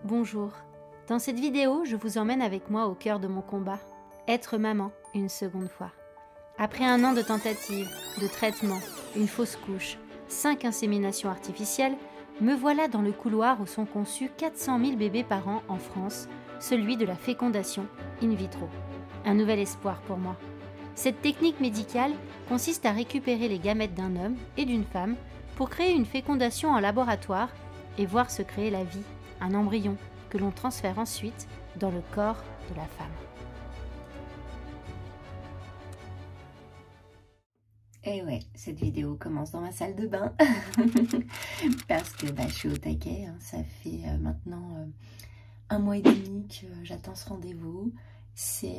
Bonjour, dans cette vidéo, je vous emmène avec moi au cœur de mon combat, être maman une seconde fois. Après 1 an de tentatives, de traitements, une fausse couche, 5 inséminations artificielles, me voilà dans le couloir où sont conçus 400 000 bébés par an en France, celui de la fécondation in vitro. Un nouvel espoir pour moi. Cette technique médicale consiste à récupérer les gamètes d'un homme et d'une femme pour créer une fécondation en laboratoire et voir se créer la vie, un embryon que l'on transfère ensuite dans le corps de la femme. Et ouais, cette vidéo commence dans ma salle de bain parce que je suis au taquet, hein. Ça fait maintenant 1 mois et demi que j'attends ce rendez-vous. C'est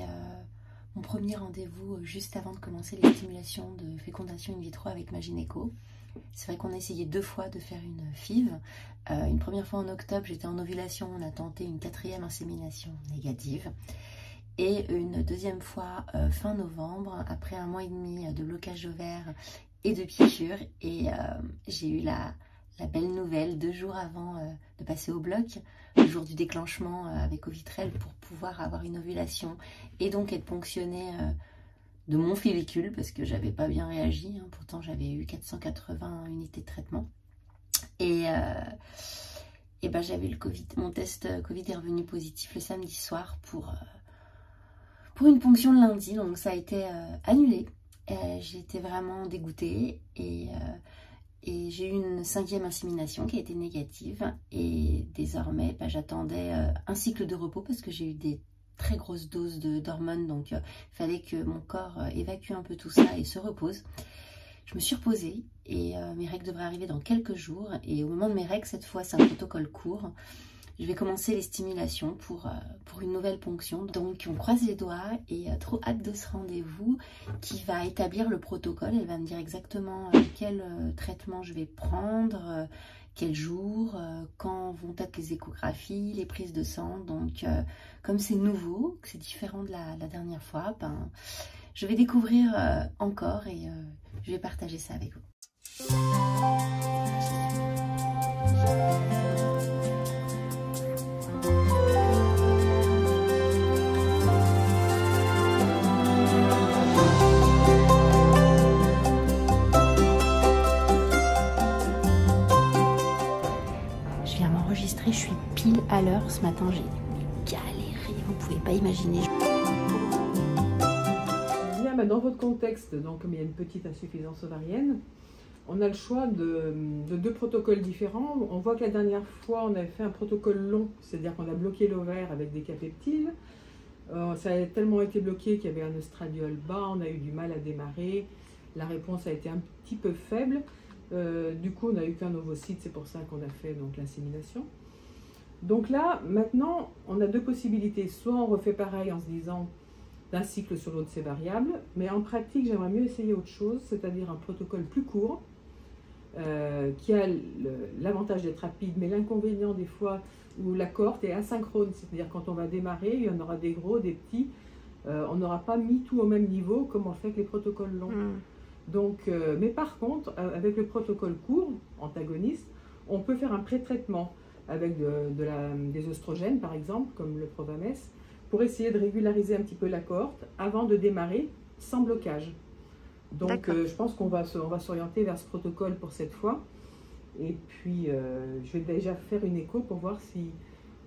mon premier rendez-vous juste avant de commencer les stimulations de fécondation in vitro avec ma gynéco. C'est vrai qu'on a essayé 2 fois de faire une FIV. Une première fois en octobre, j'étais en ovulation, on a tenté une 4e insémination négative. Et une 2e fois fin novembre, après 1 mois et demi de blocage ovaire et de piqûres. Et j'ai eu la belle nouvelle 2 jours avant de passer au bloc, le jour du déclenchement avec Ovitrel, pour pouvoir avoir une ovulation et donc être ponctionnée de mon follicule, parce que j'avais pas bien réagi, hein. Pourtant j'avais eu 480 unités de traitement. Et j'avais le Covid, mon test Covid est revenu positif le samedi soir pour une ponction le lundi, donc ça a été annulé. J'étais vraiment dégoûtée et j'ai eu une 5e insémination qui a été négative. Et désormais, j'attendais un cycle de repos parce que j'ai eu des très grosses doses d'hormones, donc il fallait que mon corps évacue un peu tout ça et se repose. Je me suis reposée et mes règles devraient arriver dans quelques jours. Et au moment de mes règles, cette fois, c'est un protocole court. Je vais commencer les stimulations pour une nouvelle ponction. Donc on croise les doigts et trop hâte de ce rendez-vous qui va établir le protocole. Elle va me dire exactement quel traitement je vais prendre, quel jour, quand vont être les échographies, les prises de sang. Donc comme c'est nouveau, que c'est différent de la dernière fois, je vais découvrir encore et je vais partager ça avec vous. Je suis pile à l'heure ce matin, j'ai galéré, vous ne pouvez pas imaginer. Bien, dans votre contexte, donc, comme il y a une petite insuffisance ovarienne, on a le choix de 2 protocoles différents. On voit que la dernière fois, on avait fait un protocole long, c'est-à-dire qu'on a bloqué l'ovaire avec des capeptiles. Ça a tellement été bloqué qu'il y avait un oestradiol bas, on a eu du mal à démarrer, la réponse a été un petit peu faible. Du coup, on n'a eu qu'un ovocyte, c'est pour ça qu'on a fait l'insémination. Donc là, maintenant, on a 2 possibilités. Soit on refait pareil en se disant d'un cycle sur l'autre, c'est variable. Mais en pratique, j'aimerais mieux essayer autre chose, c'est-à-dire un protocole plus court, qui a l'avantage d'être rapide, mais l'inconvénient des fois où la cohorte est asynchrone. C'est-à-dire quand on va démarrer, il y en aura des gros, des petits. On n'aura pas mis tout au même niveau comme on le fait avec les protocoles longs. Donc, mais par contre, avec le protocole court, antagoniste, on peut faire un pré-traitement avec des oestrogènes, par exemple, comme le Provamès, pour essayer de régulariser un petit peu la cohorte avant de démarrer sans blocage. Donc, je pense qu'on va s'orienter vers ce protocole pour cette fois. Et puis, je vais déjà faire une écho pour voir si,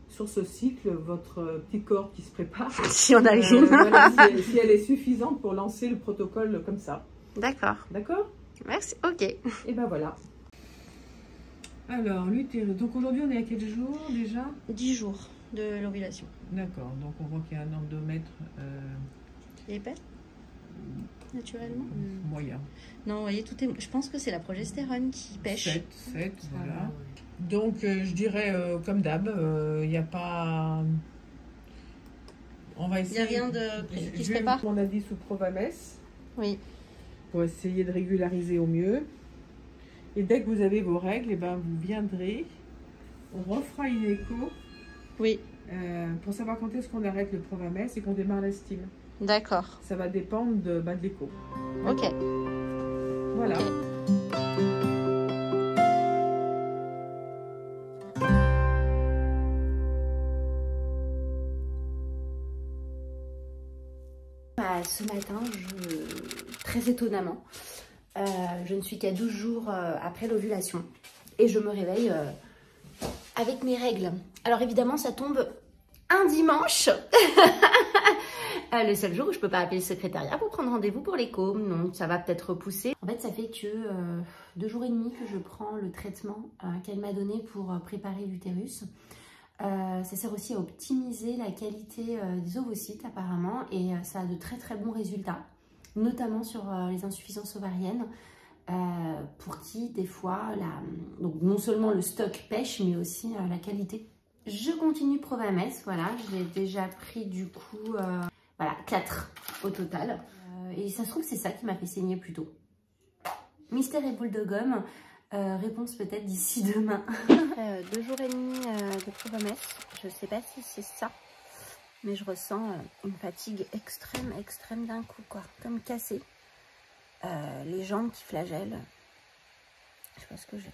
sur ce cycle, votre petite cohorte qui se prépare, si on a une. Voilà, si elle est suffisante pour lancer le protocole comme ça. D'accord. D'accord? Merci, ok. Et ben voilà. Alors, l'utérus. Donc aujourd'hui, on est à quel jour déjà? 10 jours de l'ovulation. D'accord, donc on voit qu'il y a un endomètre épais, naturellement. Moyen. Non, vous voyez, tout est... je pense que c'est la progestérone qui pêche. 7, voilà. Donc je dirais, comme d'hab, il n'y a pas... On va essayer... Il n'y a rien qui se prépare? On a dit sous Provamès. Oui. Pour essayer de régulariser au mieux. Et dès que vous avez vos règles, vous viendrez, on refera une écho. Oui. Pour savoir quand est-ce qu'on arrête le Provamès et qu'on démarre la stime. D'accord. Ça va dépendre de l'écho. Ok. Voilà. Okay. ce matin, très étonnamment, je ne suis qu'à 12 jours après l'ovulation et je me réveille avec mes règles. Alors évidemment, ça tombe un dimanche, le seul jour où je ne peux pas appeler le secrétariat pour prendre rendez-vous pour l'écho. Donc ça va peut-être repousser. En fait, ça fait que 2 jours et demi que je prends le traitement qu'elle m'a donné pour préparer l'utérus. Ça sert aussi à optimiser la qualité des ovocytes apparemment et ça a de très très bons résultats, notamment sur les insuffisances ovariennes pour qui des fois, donc non seulement le stock pêche mais aussi la qualité. Je continue Provamès, voilà, j'ai déjà pris du coup voilà, 4 au total et ça se trouve c'est ça qui m'a fait saigner plus tôt. Mystère et boule de gomme. Réponse peut-être d'ici demain. 2 jours et demi de Provamès. Je sais pas si c'est ça, mais je ressens une fatigue extrême d'un coup, quoi, comme cassée. Les jambes qui flagellent. Je sais pas ce que j'ai.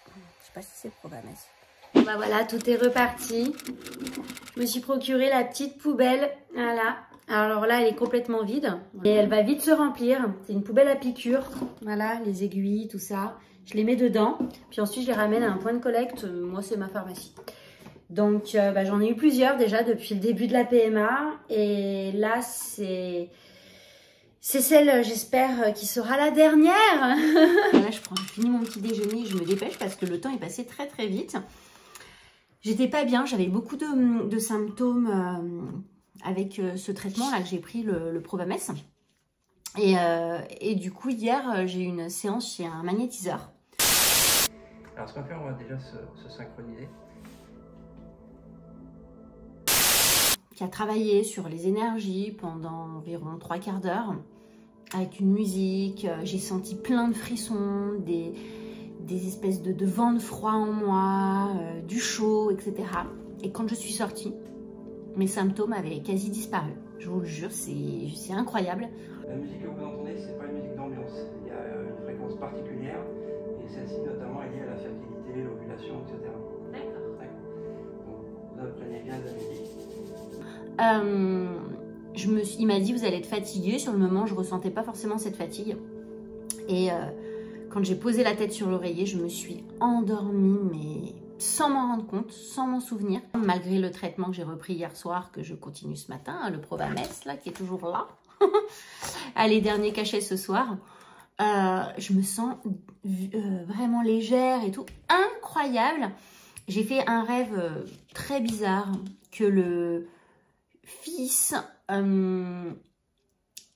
Je sais pas si c'est Provamès. Bah voilà, tout est reparti. Je me suis procuré la petite poubelle, voilà. Alors là, elle est complètement vide et elle va vite se remplir. C'est une poubelle à piqûres. Voilà, les aiguilles, tout ça. Je les mets dedans. Puis ensuite, je les ramène à un point de collecte. Moi, c'est ma pharmacie. Donc, j'en ai eu plusieurs déjà depuis le début de la PMA. Et là, c'est celle, j'espère, qui sera la dernière. Là, je finis mon petit déjeuner. Je me dépêche parce que le temps est passé très vite. J'étais pas bien. J'avais beaucoup de symptômes avec ce traitement là que j'ai pris, le Provamès. Et du coup hier j'ai eu une séance chez un magnétiseur. Alors ce qu'on va faire, on va déjà se synchroniser. Qui a travaillé sur les énergies pendant environ 3/4 d'heure avec une musique. J'ai senti plein de frissons, des espèces de vent de froid en moi, du chaud, etc. Et quand je suis sortie, mes symptômes avaient quasi disparu. Je vous le jure, c'est incroyable. La musique que vous entendez, c'est pas une musique d'ambiance. Il y a une fréquence particulière et celle-ci notamment est liée à la fertilité, l'ovulation, etc. D'accord. Donc vous apprenez bien de la musique. Il m'a dit vous allez être fatiguée. Sur le moment, je ressentais pas forcément cette fatigue. Et quand j'ai posé la tête sur l'oreiller, je me suis endormie, mais sans m'en rendre compte, sans m'en souvenir. Malgré le traitement que j'ai repris hier soir, que je continue ce matin, le Provamès, là, qui est toujours là. Allez, dernier cachet ce soir. Je me sens vraiment légère et tout. Incroyable. J'ai fait un rêve très bizarre que le fils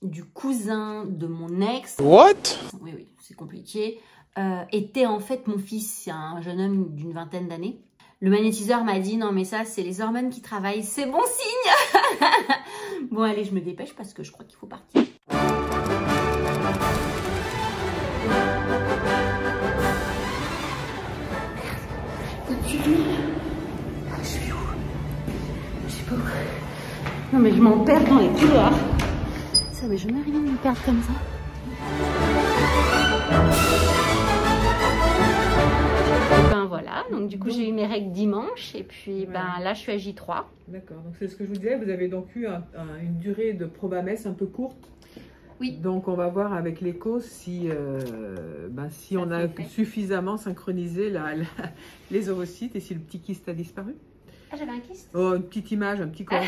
du cousin de mon ex... What? Oui, c'est compliqué. Était en fait mon fils, c'est un jeune homme d'une vingtaine d'années. Le magnétiseur m'a dit non mais ça c'est les hormones qui travaillent, c'est bon signe. Bon allez, je me dépêche parce que je crois qu'il faut partir. Je suis où? Je sais pas où. Non mais je m'en perds dans les couloirs. Ça m'est jamais arrivé de me perdre comme ça. Ben voilà, donc du coup j'ai eu mes règles dimanche et puis ben là je suis à J3. D'accord, donc c'est ce que je vous disais, vous avez donc eu une durée de Provamès un peu courte. Oui. Donc on va voir avec l'écho si, si on a suffisamment synchronisé les ovocytes et si le petit kyste a disparu. Ah, j'avais un kyste. Oh, une petite image, un petit cordeau.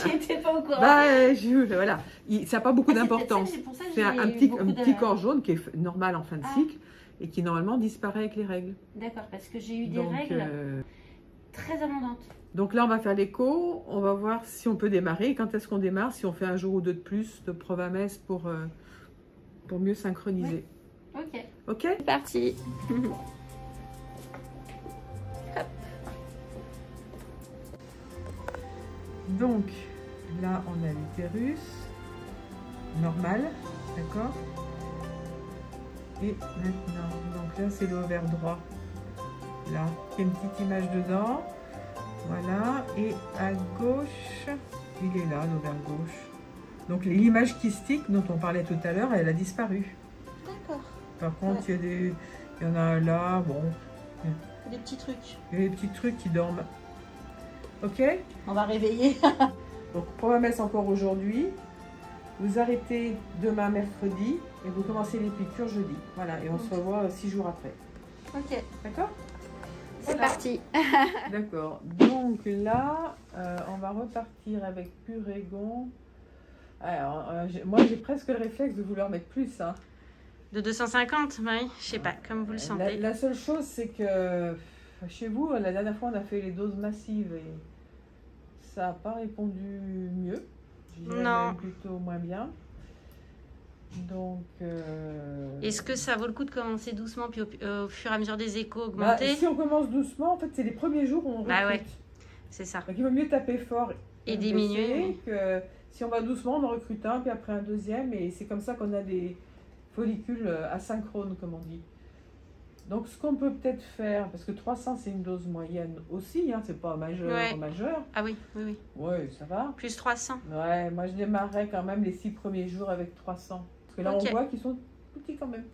J'étais pas au courant. Voilà, ça n'a pas beaucoup d'importance. C'est un petit corps jaune qui est normal en fin de cycle et qui normalement disparaît avec les règles. D'accord, parce que j'ai eu des règles très abondantes. Donc là, on va faire l'écho, on va voir si on peut démarrer. Quand est-ce qu'on démarre? Si on fait un jour ou deux de plus de Provamès pour mieux synchroniser. Ouais. Ok. Ok. C'est parti. Donc là, on a l'utérus normal, d'accord? Et maintenant, donc là, c'est l'ovaire droit. Là, il y a une petite image dedans. Voilà, et à gauche, il est là, l'ovaire gauche. Donc l'image kystique dont on parlait tout à l'heure, elle a disparu. D'accord. Par contre, il y en a un là, bon. Des petits trucs. Il y a des petits trucs qui dorment. Ok? On va réveiller. Donc Provamès encore aujourd'hui. Vous arrêtez demain mercredi et vous commencez les piqûres jeudi. Voilà, et on se revoit 6 jours après. Ok. D'accord? C'est parti. D'accord. Donc là, on va repartir avec Purégon. Alors, moi, j'ai presque le réflexe de vouloir mettre plus. Hein. De 250, oui, je sais pas, comme vous le sentez. La seule chose, c'est que chez vous, la dernière fois, on a fait les doses massives et ça n'a pas répondu mieux. Je dirais même plutôt moins bien. Donc, est-ce que ça vaut le coup de commencer doucement, puis au fur et à mesure des échos augmenter? Si on commence doucement, en fait, c'est les premiers jours où on recrute. Ouais, c'est ça. Donc, il vaut mieux taper fort et diminuer. Que si on va doucement, on en recrute un, puis après un deuxième. Et c'est comme ça qu'on a des follicules asynchrones, comme on dit. Donc, ce qu'on peut peut-être faire, parce que 300, c'est une dose moyenne aussi, hein, c'est pas majeur. Ah oui, oui, oui. Oui, ça va. Plus 300. Ouais, moi, je démarrerais quand même les 6 premiers jours avec 300. Parce que là, on voit qu'ils sont petits quand même.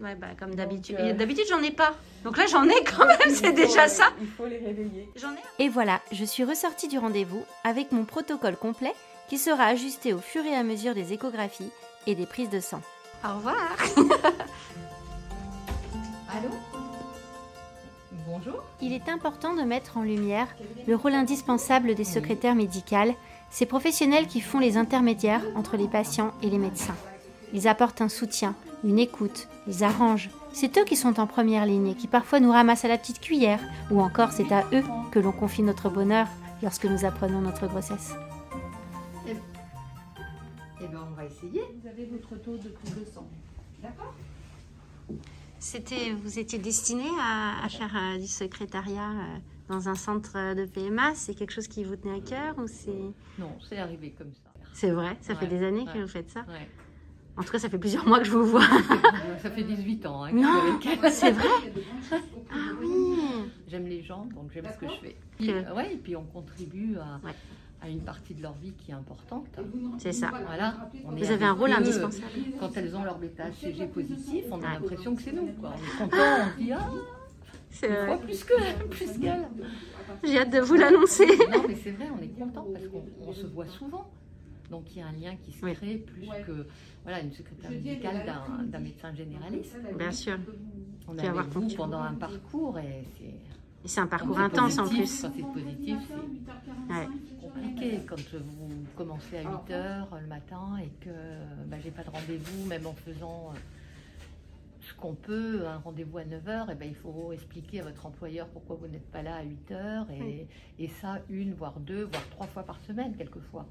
Ouais, bah, comme d'habitude. D'habitude, j'en ai pas. Donc là, j'en ai quand même, c'est déjà ça. Il faut les réveiller. Et voilà, je suis ressortie du rendez-vous avec mon protocole complet qui sera ajusté au fur et à mesure des échographies et des prises de sang. Au revoir. Allô? Bonjour. Il est important de mettre en lumière le rôle indispensable des secrétaires médicales, ces professionnels qui font les intermédiaires entre les patients et les médecins. Ils apportent un soutien, une écoute, ils arrangent. C'est eux qui sont en première ligne et qui parfois nous ramassent à la petite cuillère, ou encore c'est à eux que l'on confie notre bonheur lorsque nous apprenons notre grossesse. Eh bien, on va essayer. Vous avez votre taux de prise de sang. D'accord? Vous étiez destiné à faire du secrétariat dans un centre de PMA. C'est quelque chose qui vous tenait à cœur ou c'est... Non, c'est arrivé comme ça. C'est vrai? Ça fait des années que vous faites ça? Ouais. En tout cas, ça fait plusieurs mois que je vous vois. Ça fait 18 ans. Hein, non, c'est vrai? Ah oui. J'aime les gens, donc j'aime ce que je fais. Et puis on contribue à une partie de leur vie qui est importante. C'est ça. Voilà. Vous avez un rôle indispensable. Quand elles ont leur bêta-HCG positif, on a l'impression que c'est nous. Quoi. On est content, on dit c'est vrai. Plus qu'elle. J'ai hâte de vous l'annoncer. Non, mais c'est vrai, on est content parce qu'on se voit souvent. Donc il y a un lien qui se crée plus que une secrétaire médicale d'un médecin généraliste. Bien sûr. On est avec vous pendant un parcours et c'est un parcours intense en plus. Quand c'est positif, c'est compliqué. Quand vous commencez à 8 h le matin et que j'ai pas de rendez-vous, même en faisant ce qu'on peut, un rendez-vous à 9 h, il faut expliquer à votre employeur pourquoi vous n'êtes pas là à 8 h. Et ça, 1, voire 2, voire 3 fois par semaine, quelquefois.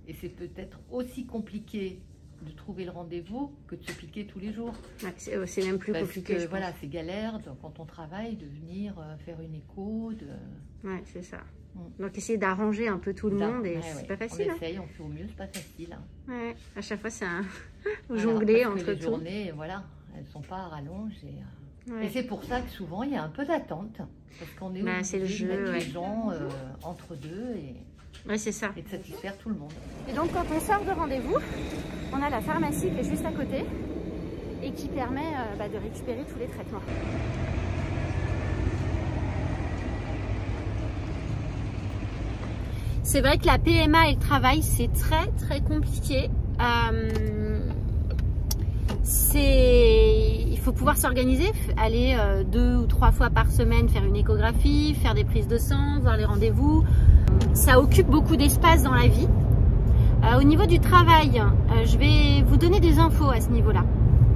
Et c'est peut-être aussi compliqué de trouver le rendez-vous que de se piquer tous les jours. C'est même plus compliqué. Parce que voilà, c'est galère quand on travaille de venir faire une écho. Ouais, c'est ça. Donc essayer d'arranger un peu tout le monde et c'est pas facile. On essaye, on fait au mieux, c'est pas facile. Ouais, à chaque fois c'est un jongler entre les tout. Journées, elles sont pas à rallonge et c'est pour ça que souvent il y a un peu d'attente parce qu'on est obligé de mettre les gens entre deux et c'est ça. Et de satisfaire tout le monde. Et donc quand on sort de rendez-vous, on a la pharmacie qui est juste à côté et qui permet de récupérer tous les traitements. C'est vrai que la PMA et le travail, c'est très très compliqué. Il faut pouvoir s'organiser, aller 2 ou 3 fois par semaine faire une échographie, faire des prises de sang, voir les rendez-vous. Ça occupe beaucoup d'espace dans la vie. Au niveau du travail, je vais vous donner des infos à ce niveau-là.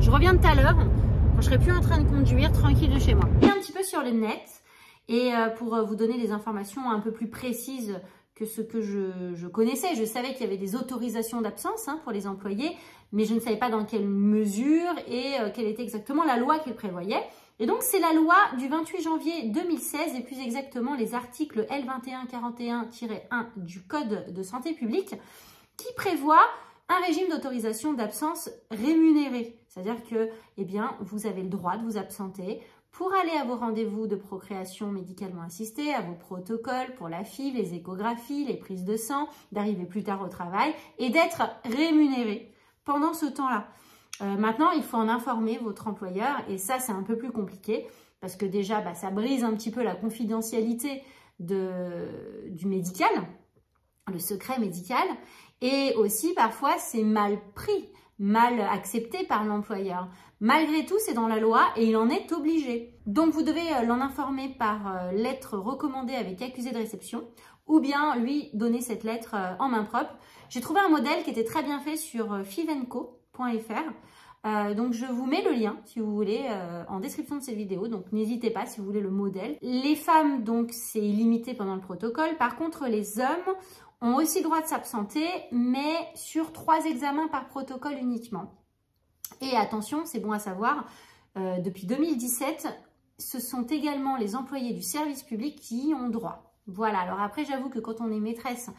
Je reviens de tout à l'heure, quand je serai plus en train de conduire tranquille de chez moi. Un petit peu sur le net et pour vous donner des informations un peu plus précises que ce que je connaissais. Je savais qu'il y avait des autorisations d'absence pour les employés, mais je ne savais pas dans quelle mesure et quelle était exactement la loi qu'elle prévoyait. Et donc, c'est la loi du 28 janvier 2016 et plus exactement les articles L2141-1 du Code de santé publique qui prévoit un régime d'autorisation d'absence rémunérée. C'est-à-dire que, vous avez le droit de vous absenter pour aller à vos rendez-vous de procréation médicalement assistée, à vos protocoles pour la FIV, les échographies, les prises de sang, d'arriver plus tard au travail et d'être rémunéré pendant ce temps-là. Maintenant, il faut en informer votre employeur et ça, c'est un peu plus compliqué parce que déjà, ça brise un petit peu la confidentialité du médical, le secret médical. Et aussi, parfois, c'est mal pris, mal accepté par l'employeur. Malgré tout, c'est dans la loi et il en est obligé. Donc, vous devez l'en informer par lettre recommandée avec accusé de réception ou bien lui donner cette lettre en main propre. J'ai trouvé un modèle qui était très bien fait sur fivenco.fr. Donc, je vous mets le lien, si vous voulez, en description de cette vidéo. Donc, n'hésitez pas si vous voulez le modèle. Les femmes, donc, c'est illimité pendant le protocole. Par contre, les hommes ont aussi le droit de s'absenter, mais sur 3 examens par protocole uniquement. Et attention, c'est bon à savoir, depuis 2017, ce sont également les employés du service public qui y ont droit. Voilà, alors après, j'avoue que quand on est maîtresse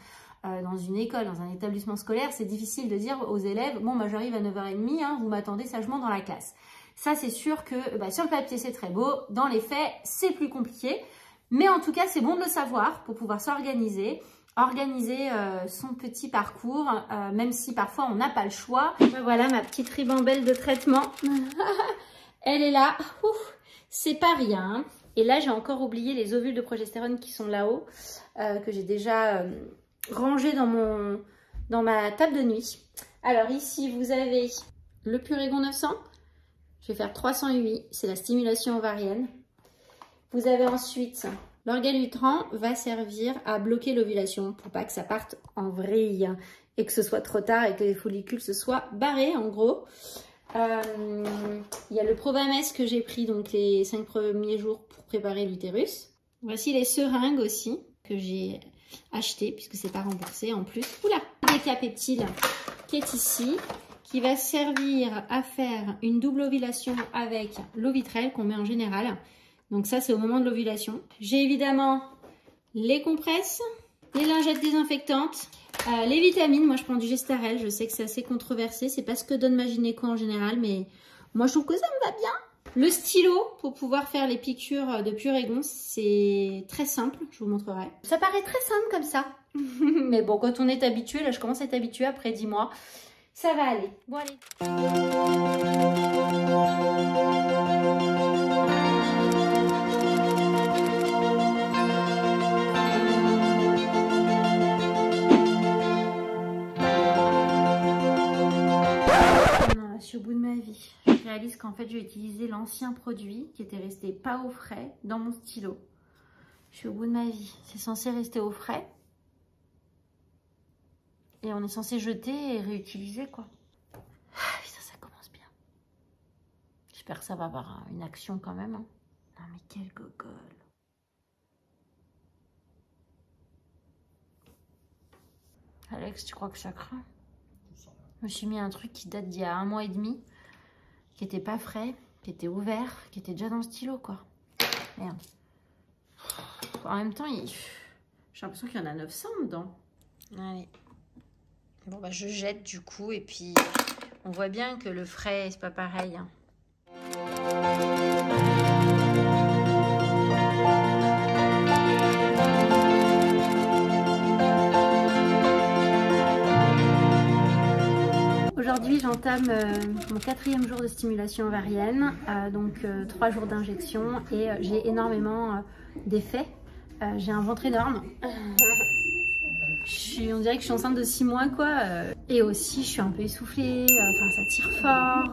dans une école, dans un établissement scolaire, c'est difficile de dire aux élèves « Bon, bah, j'arrive à 9h30, hein, vous m'attendez sagement dans la classe ». Ça, c'est sûr que sur le papier, c'est très beau. Dans les faits, c'est plus compliqué. Mais en tout cas, c'est bon de le savoir pour pouvoir s'organiser. Organiser son petit parcours, même si parfois on n'a pas le choix. Voilà ma petite ribambelle de traitement. Elle est là. C'est pas rien. Et là, j'ai encore oublié les ovules de progestérone qui sont là-haut, que j'ai déjà rangé dans ma table de nuit. Alors ici, vous avez le Purégon 900. Je vais faire 308, c'est la stimulation ovarienne. Vous avez ensuite... L'orgalutran va servir à bloquer l'ovulation pour pas que ça parte en vrille et que ce soit trop tard et que les follicules se soient barrés en gros. Il y a le Provamès que j'ai pris donc les 5 premiers jours pour préparer l'utérus. Voici les seringues aussi que j'ai achetées puisque c'est pas remboursé en plus. Oula, Decapeptyl qui est ici, qui va servir à faire une double ovulation avec l'Ovitrel qu'on met en général. Donc ça, c'est au moment de l'ovulation. J'ai évidemment les compresses, les lingettes désinfectantes, les vitamines. Moi, je prends du Gestarel. Je sais que c'est assez controversé. C'est pas ce que donne ma gynéco en général, mais moi, je trouve que ça me va bien. Le stylo pour pouvoir faire les piqûres de Purégon, c'est très simple. Je vous montrerai. Ça paraît très simple comme ça. Mais bon, quand on est habitué, là, je commence à être habituée après 10 mois. Ça va aller. Bon, allez. Je suis au bout de ma vie. Je réalise qu'en fait, j'ai utilisé l'ancien produit qui était resté pas au frais dans mon stylo. Je suis au bout de ma vie. C'est censé rester au frais. Et on est censé jeter et réutiliser, quoi. Ah, putain, ça commence bien. J'espère que ça va avoir une action quand même. Hein. Non, mais quel gogol. Alex, tu crois que ça craint? Je me suis mis un truc qui date d'il y a 1 mois et demi, qui était pas frais, qui était ouvert, qui était déjà dans le stylo, quoi. Merde. En même temps, j'ai l'impression qu'il y en a 900 dedans. Allez. Bon, bah, je jette du coup, et puis on voit bien que le frais, c'est pas pareil. Hein. Aujourd'hui, j'entame mon 4e jour de stimulation ovarienne, donc 3 jours d'injection et j'ai énormément d'effets. J'ai un ventre énorme. On dirait que je suis enceinte de 6 mois, quoi. Et aussi, je suis un peu essoufflée, enfin, ça tire fort.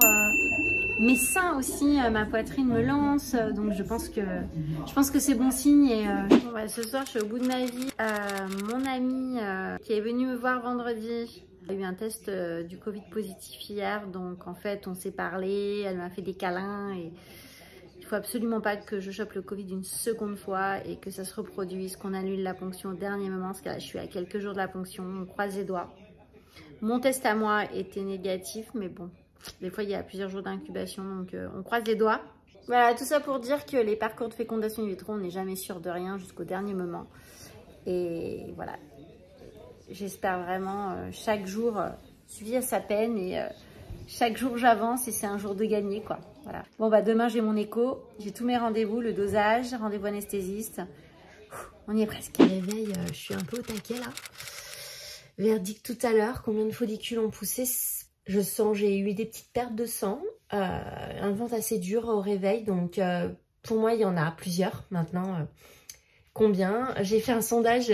Mes seins aussi, ma poitrine me lance, donc je pense que c'est bon signe. Et bon, bah, ce soir, je suis au bout de ma vie. Mon amie qui est venue me voir vendredi, a eu un test du Covid positif hier, donc en fait on s'est parlé, elle m'a fait des câlins et il faut absolument pas que je chope le Covid une seconde fois et que ça se reproduise, qu'on annule la ponction au dernier moment, parce que là je suis à quelques jours de la ponction, on croise les doigts. Mon test à moi était négatif, mais bon, des fois il y a plusieurs jours d'incubation, donc on croise les doigts. Voilà, tout ça pour dire que les parcours de fécondation in vitro, on n'est jamais sûr de rien jusqu'au dernier moment. Et voilà. J'espère vraiment chaque jour suivre sa peine et chaque jour j'avance et c'est un jour de gagner, quoi. Voilà. Bon, bah demain j'ai mon écho, j'ai tous mes rendez-vous, le dosage, rendez-vous anesthésiste. On y est presque. Réveil, je suis un peu au taquet là. Verdict tout à l'heure, combien de follicules ont poussé? Je sens, j'ai eu des petites pertes de sang, un ventre assez dur au réveil, donc pour moi il y en a plusieurs maintenant. combien. J'ai fait un sondage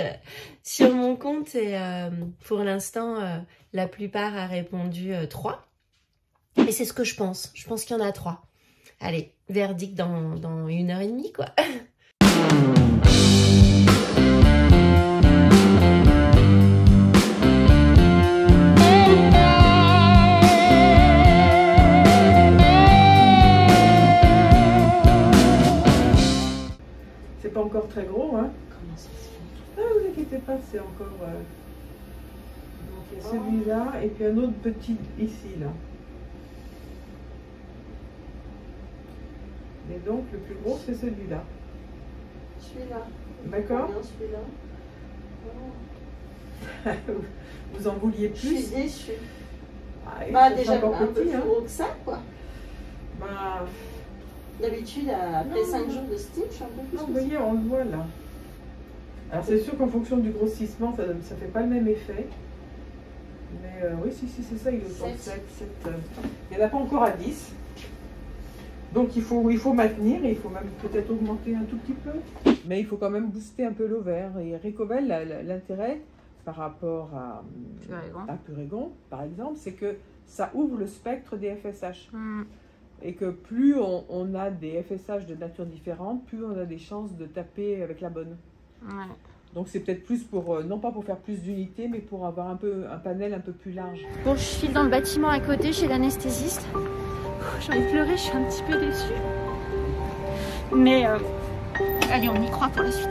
sur mon compte et pour l'instant, la plupart a répondu 3. Et c'est ce que je pense. Je pense qu'il y en a 3. Allez, verdict dans 1h30, quoi. C'est pas encore très gros, hein. Comment ça se fait? Ah, vous inquiétez pas, c'est encore... Donc il y a celui-là et puis un autre petit ici, là. Et donc le plus gros, c'est celui-là. Celui-là. D'accord. Celui-là. Vous en vouliez Je plus? suis déçue. Ah, Bah, c'est déjà encore un peu petit, plus hein. gros que ça, quoi. Bah, D'habitude, après Non, 5 non. jours de steam, je suis un peu plus non, que vous ça. voyez, on le voit là. Alors c'est sûr qu'en fonction du grossissement, ça fait pas le même effet. Mais oui, si, c'est ça, il est autour de 7. Il n'y en a pas encore à 10. Donc il faut maintenir et il faut même peut-être augmenter un tout petit peu. Mais il faut quand même booster un peu l'ovaire. Et Recovel, l'intérêt par rapport à Puregon, par exemple, c'est que ça ouvre le spectre des FSH. Et que plus on a des FSH de nature différente, plus on a des chances de taper avec la bonne. Ouais. Donc c'est peut-être plus pour, non pas pour faire plus d'unités, mais pour avoir un panel un peu plus large. Bon, je file dans le bâtiment à côté chez l'anesthésiste. J'ai envie de pleurer, je suis un petit peu déçue. Mais allez, on y croit pour la suite.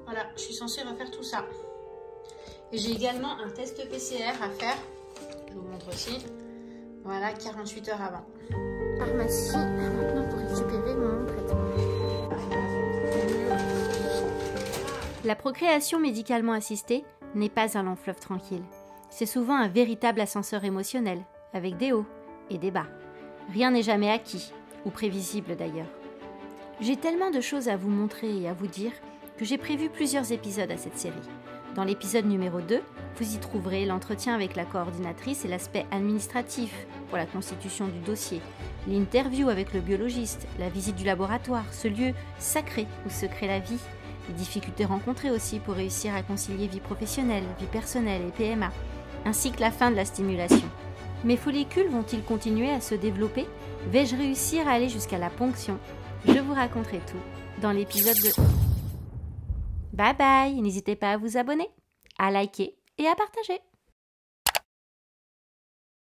Voilà, je suis censée refaire tout ça. Et j'ai également un test PCR à faire. Je vous montre aussi. Voilà, 48 heures avant. Pharmacie, maintenant pour récupérer mon traitement. La procréation médicalement assistée n'est pas un long fleuve tranquille. C'est souvent un véritable ascenseur émotionnel, avec des hauts et des bas. Rien n'est jamais acquis, ou prévisible d'ailleurs. J'ai tellement de choses à vous montrer et à vous dire que j'ai prévu plusieurs épisodes à cette série. Dans l'épisode numéro 2, vous y trouverez l'entretien avec la coordinatrice et l'aspect administratif pour la constitution du dossier, l'interview avec le biologiste, la visite du laboratoire, ce lieu sacré où se crée la vie, les difficultés rencontrées aussi pour réussir à concilier vie professionnelle, vie personnelle et PMA, ainsi que la fin de la stimulation. Mes follicules vont-ils continuer à se développer? Vais-je réussir à aller jusqu'à la ponction? Je vous raconterai tout dans l'épisode 2. Bye bye, n'hésitez pas à vous abonner, à liker et à partager.